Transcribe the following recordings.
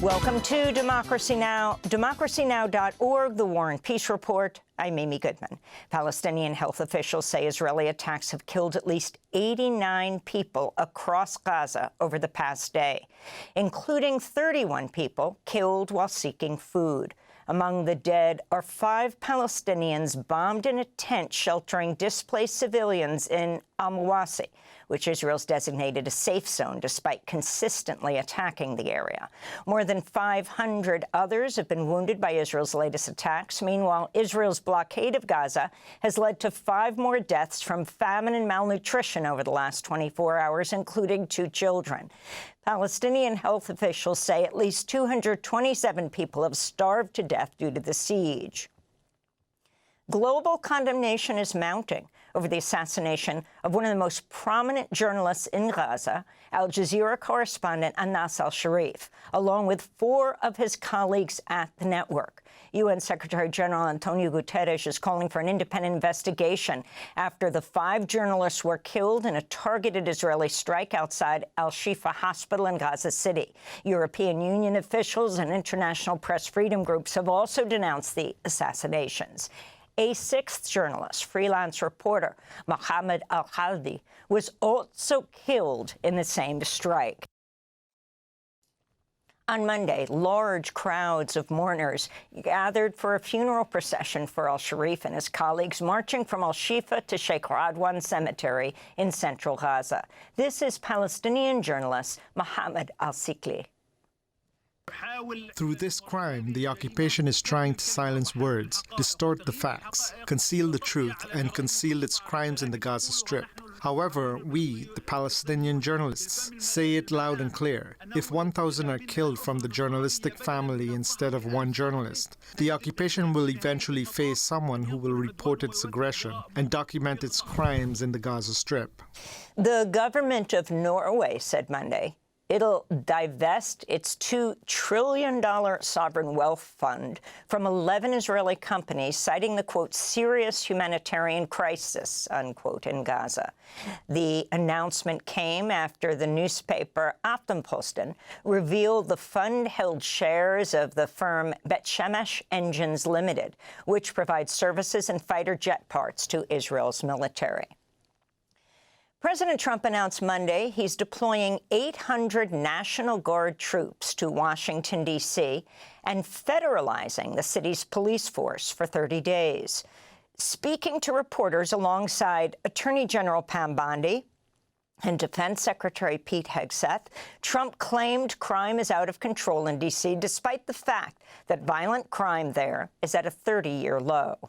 Welcome to Democracy Now!, democracynow.org, The War and Peace Report. I'm Amy Goodman. Palestinian health officials say Israeli attacks have killed at least 89 people across Gaza over the past day, including 31 people killed while seeking food. Among the dead are 5 Palestinians bombed in a tent sheltering displaced civilians in Al-Mawasi, which Israel's designated a safe zone despite consistently attacking the area. More than 500 others have been wounded by Israel's latest attacks. Meanwhile, Israel's blockade of Gaza has led to 5 more deaths from famine and malnutrition over the last 24 hours, including 2 children. Palestinian health officials say at least 227 people have starved to death due to the siege. Global condemnation is mounting over the assassination of one of the most prominent journalists in Gaza, Al Jazeera correspondent Anas al-Sharif, along with 4 of his colleagues at the network. UN Secretary-General Antonio Guterres is calling for an independent investigation after the 5 journalists were killed in a targeted Israeli strike outside Al-Shifa Hospital in Gaza City. European Union officials and international press freedom groups have also denounced the assassinations. A 6th journalist, freelance reporter Mohammed al-Khaldi, was also killed in the same strike. On Monday, large crowds of mourners gathered for a funeral procession for al-Sharif and his colleagues, marching from Al-Shifa to Sheikh Radwan Cemetery in central Gaza. This is Palestinian journalist Mohammed al-Sikli. Through this crime, the occupation is trying to silence words, distort the facts, conceal the truth, and conceal its crimes in the Gaza Strip. However, we, the Palestinian journalists, say it loud and clear. If 1,000 are killed from the journalistic family instead of 1 journalist, the occupation will eventually face someone who will report its aggression and document its crimes in the Gaza Strip. The government of Norway said Monday it'll divest its $2 trillion sovereign wealth fund from 11 Israeli companies, citing the, quote, serious humanitarian crisis, unquote, in Gaza. The announcement came after the newspaper Aftenposten revealed the fund held shares of the firm Bet Shemesh Engines Limited, which provides services and fighter jet parts to Israel's military. President Trump announced Monday he's deploying 800 National Guard troops to Washington, D.C., and federalizing the city's police force for 30 days. Speaking to reporters alongside Attorney General Pam Bondi and Defense Secretary Pete Hegseth, Trump claimed crime is out of control in D.C., despite the fact that violent crime there is at a 30-year low.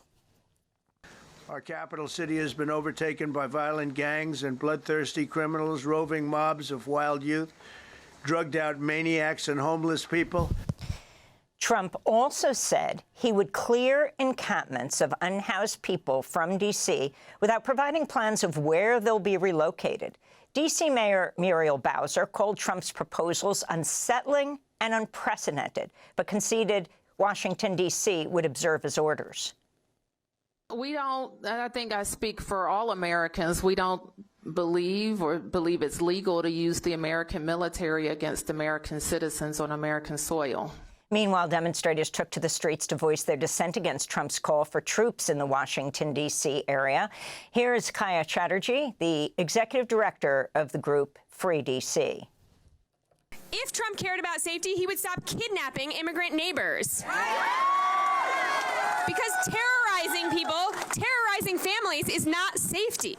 Our capital city has been overtaken by violent gangs and bloodthirsty criminals, roving mobs of wild youth, drugged-out maniacs and homeless people. Trump also said he would clear encampments of unhoused people from D.C. without providing plans of where they'll be relocated. D.C. Mayor Muriel Bowser called Trump's proposals unsettling and unprecedented, but conceded Washington, D.C. would observe his orders. We don't, I think I speak for all Americans, we don't believe it's legal to use the American military against American citizens on American soil. Meanwhile, demonstrators took to the streets to voice their dissent against Trump's call for troops in the Washington, D.C. area. Here's Kaya Chatterjee, the executive director of the group Free D.C. If Trump cared about safety, he would stop kidnapping immigrant neighbors. Because terrorizing people, terrorizing families is not safety.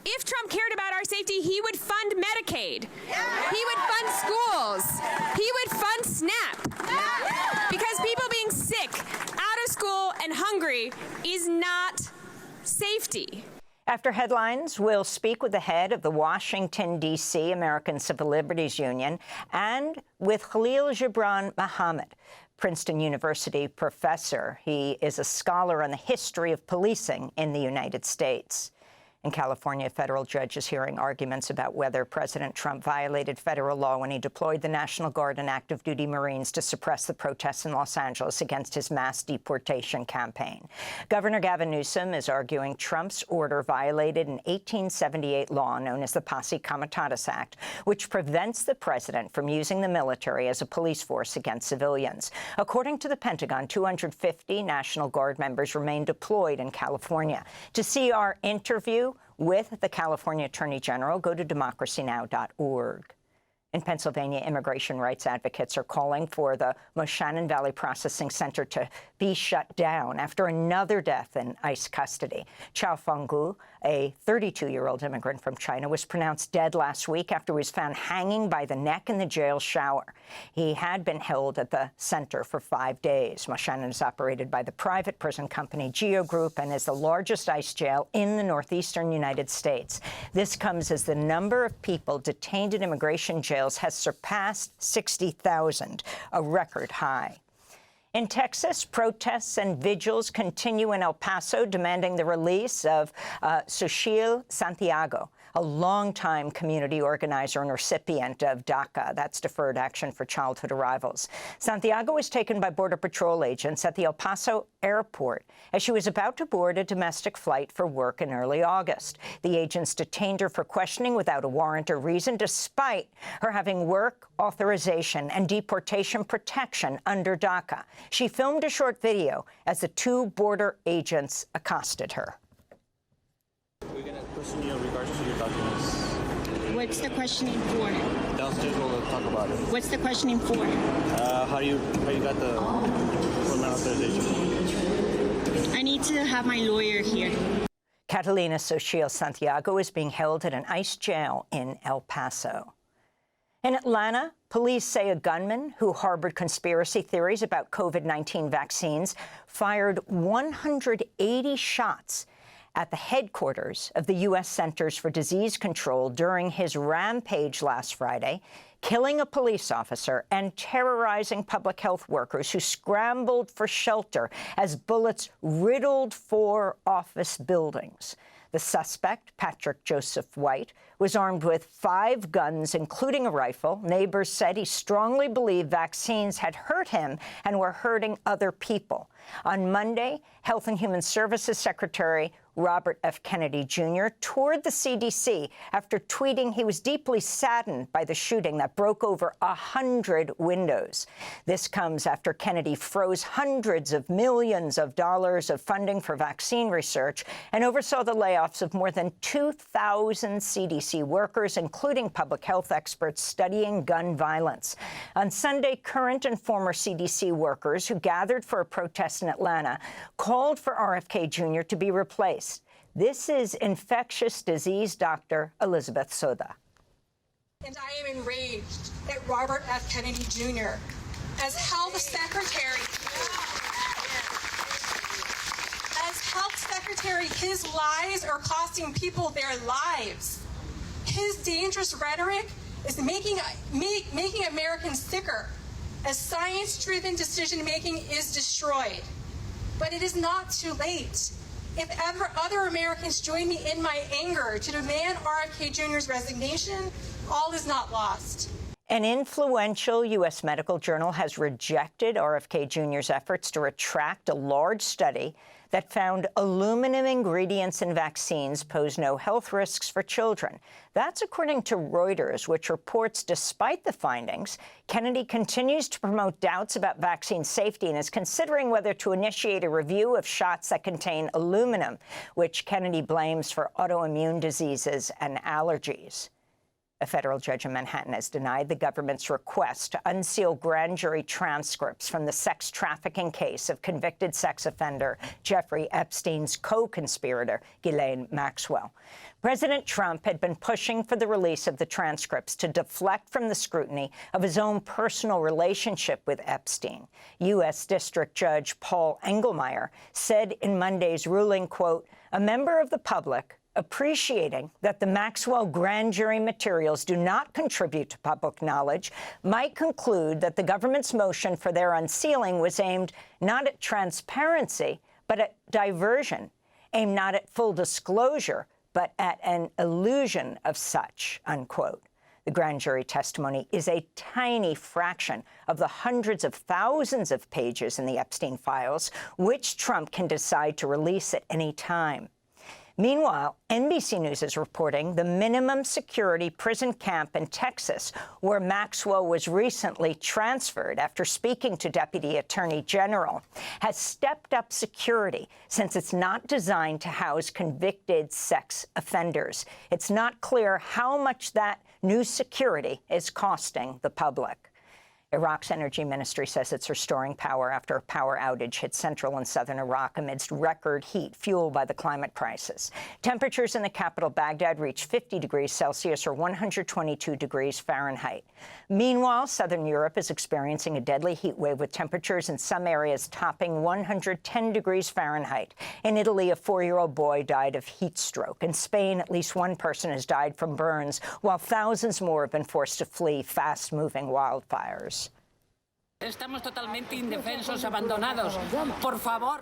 If Trump cared about our safety, he would fund Medicaid. He would fund schools. He would fund SNAP. Because people being sick, out of school, and hungry is not safety. After headlines, we'll speak with the head of the Washington, D.C. American Civil Liberties Union and with Khalil Gibran Muhammad, Princeton University professor. He is a scholar on the history of policing in the United States. In California, a federal judge is hearing arguments about whether President Trump violated federal law when he deployed the National Guard and active duty Marines to suppress the protests in Los Angeles against his mass deportation campaign. Governor Gavin Newsom is arguing Trump's order violated an 1878 law known as the Posse Comitatus Act, which prevents the president from using the military as a police force against civilians. According to the Pentagon, 250 National Guard members remain deployed in California. To see our interview with the California Attorney General, go to democracynow.org. In Pennsylvania, immigration rights advocates are calling for the Moshannon Valley Processing Center to be shut down after another death in ICE custody. Chao Fenggu, a 32-year-old immigrant from China, was pronounced dead last week after he was found hanging by the neck in the jail shower. He had been held at the center for 5 days. Moshannon is operated by the private prison company Geo Group and is the largest ICE jail in the northeastern United States. This comes as the number of people detained in immigration jails has surpassed 60,000, a record high. In Texas, protests and vigils continue in El Paso, demanding the release of Xochitl Santiago, a longtime community organizer and recipient of DACA, that's Deferred Action for Childhood Arrivals. Santiago was taken by Border Patrol agents at the El Paso airport as she was about to board a domestic flight for work in early August. The agents detained her for questioning without a warrant or reason, despite her having work authorization and deportation protection under DACA. She filmed a short video as the two border agents accosted her. We're going to question you in regards to your documents. What's the questioning for? Downstairs, we'll talk about it. What's the questioning for? How you got the permanent authorization? I need to have my lawyer here. Catalina Xochitl Santiago is being held at an ICE jail in El Paso. In Atlanta, police say a gunman who harbored conspiracy theories about COVID-19 vaccines fired 180 shots at the headquarters of the U.S. Centers for Disease Control during his rampage last Friday, killing a police officer and terrorizing public health workers who scrambled for shelter as bullets riddled 4 office buildings. The suspect, Patrick Joseph White, was armed with 5 guns, including a rifle. Neighbors said he strongly believed vaccines had hurt him and were hurting other people. On Monday, Health and Human Services Secretary Robert F. Kennedy Jr. toured the CDC after tweeting he was deeply saddened by the shooting that broke over 100 windows. This comes after Kennedy froze hundreds of millions of dollars of funding for vaccine research and oversaw the layoffs of more than 2,000 CDC workers, including public health experts studying gun violence. On Sunday, current and former CDC workers who gathered for a protest in Atlanta called for RFK Jr. to be replaced. This is infectious disease doctor Elizabeth Soda. And I am enraged at Robert F. Kennedy Jr. As Health Secretary. As Health Secretary, his lies are costing people their lives. His dangerous rhetoric is making Americans sicker as science-driven decision-making is destroyed. But it is not too late. If ever other Americans join me in my anger to demand RFK Jr.'s resignation, all is not lost. An influential U.S. medical journal has rejected RFK Jr.'s efforts to retract a large study that found aluminum ingredients in vaccines pose no health risks for children. That's according to Reuters, which reports despite the findings, Kennedy continues to promote doubts about vaccine safety and is considering whether to initiate a review of shots that contain aluminum, which Kennedy blames for autoimmune diseases and allergies. A federal judge in Manhattan has denied the government's request to unseal grand jury transcripts from the sex trafficking case of convicted sex offender Jeffrey Epstein's co-conspirator, Ghislaine Maxwell. President Trump had been pushing for the release of the transcripts to deflect from the scrutiny of his own personal relationship with Epstein. U.S. District Judge Paul Engelmeyer said in Monday's ruling, quote, "A member of the public appreciating that the Maxwell grand jury materials do not contribute to public knowledge might conclude that the government's motion for their unsealing was aimed not at transparency, but at diversion, aimed not at full disclosure, but at an illusion of such, unquote. The grand jury testimony is a tiny fraction of the hundreds of thousands of pages in the Epstein files, which Trump can decide to release at any time. Meanwhile, NBC News is reporting the minimum security prison camp in Texas, where Maxwell was recently transferred after speaking to Deputy Attorney General, has stepped up security since it's not designed to house convicted sex offenders. It's not clear how much that new security is costing the public. Iraq's energy ministry says it's restoring power after a power outage hit central and southern Iraq amidst record heat fueled by the climate crisis. Temperatures in the capital, Baghdad, reached 50 degrees Celsius or 122 degrees Fahrenheit. Meanwhile, southern Europe is experiencing a deadly heat wave with temperatures in some areas topping 110 degrees Fahrenheit. In Italy, a 4-year-old boy died of heat stroke. In Spain, at least one person has died from burns, while thousands more have been forced to flee fast-moving wildfires.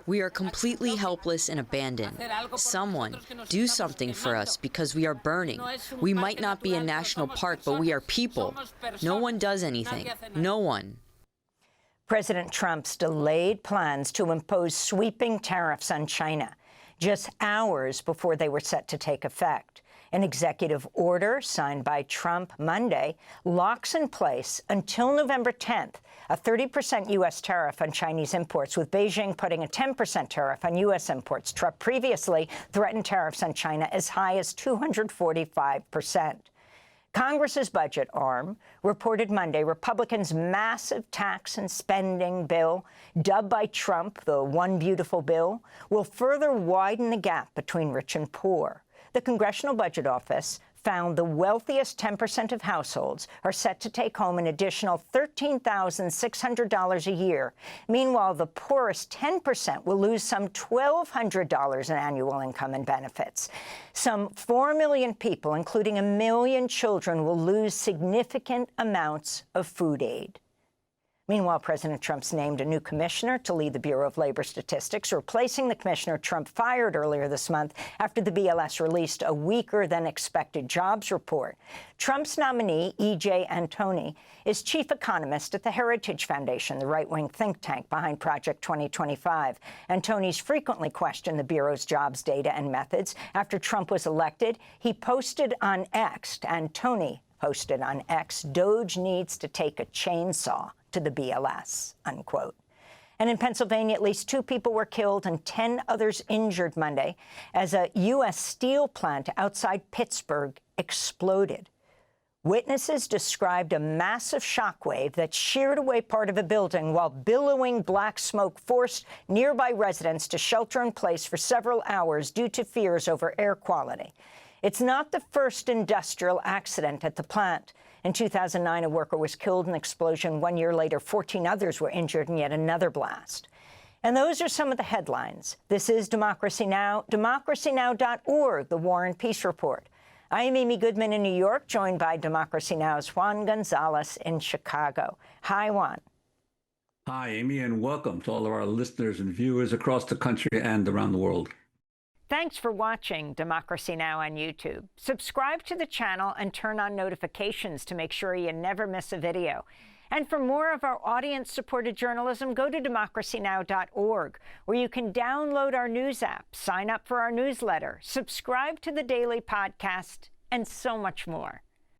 We are completely helpless and abandoned. Someone, do something for us because we are burning. We might not be a national park, but we are people. No one does anything. No one. President Trump's delayed plans to impose sweeping tariffs on China, just hours before they were set to take effect. An executive order signed by Trump Monday locks in place until November 10th a 30% U.S. tariff on Chinese imports, with Beijing putting a 10% tariff on U.S. imports. Trump previously threatened tariffs on China as high as 245%. Congress's budget arm reported Monday Republicans' massive tax and spending bill, dubbed by Trump the One Beautiful Bill, will further widen the gap between rich and poor. The Congressional Budget Office found the wealthiest 10% of households are set to take home an additional $13,600 a year. Meanwhile, the poorest 10% will lose some $1,200 in annual income and benefits. Some 4 million people, including 1 million children, will lose significant amounts of food aid. Meanwhile, President Trump's named a new commissioner to lead the Bureau of Labor Statistics, replacing the commissioner Trump fired earlier this month after the BLS released a weaker-than-expected jobs report. Trump's nominee, E.J. Antoni, is chief economist at the Heritage Foundation, the right-wing think tank behind Project 2025. Antoni's frequently questioned the Bureau's jobs data and methods. After Trump was elected, he posted on X, Antoni posted on X, "Doge needs to take a chainsaw to the BLS," unquote. And in Pennsylvania, at least 2 people were killed and 10 others injured Monday as a U.S. steel plant outside Pittsburgh exploded. Witnesses described a massive shockwave that sheared away part of a building while billowing black smoke forced nearby residents to shelter in place for several hours due to fears over air quality. It's not the first industrial accident at the plant. In 2009, a worker was killed in an explosion. 1 year later, 14 others were injured in yet another blast. And those are some of the headlines. This is Democracy Now!, democracynow.org, the War and Peace Report. I am Amy Goodman in New York, joined by Democracy Now!'s Juan Gonzalez in Chicago. Hi, Juan. Hi, Amy, and welcome to all of our listeners and viewers across the country and around the world. Thanks for watching Democracy Now! On YouTube. Subscribe to the channel and turn on notifications to make sure you never miss a video. And for more of our audience-supported journalism, go to democracynow.org, where you can download our news app, sign up for our newsletter, subscribe to the daily podcast, and so much more.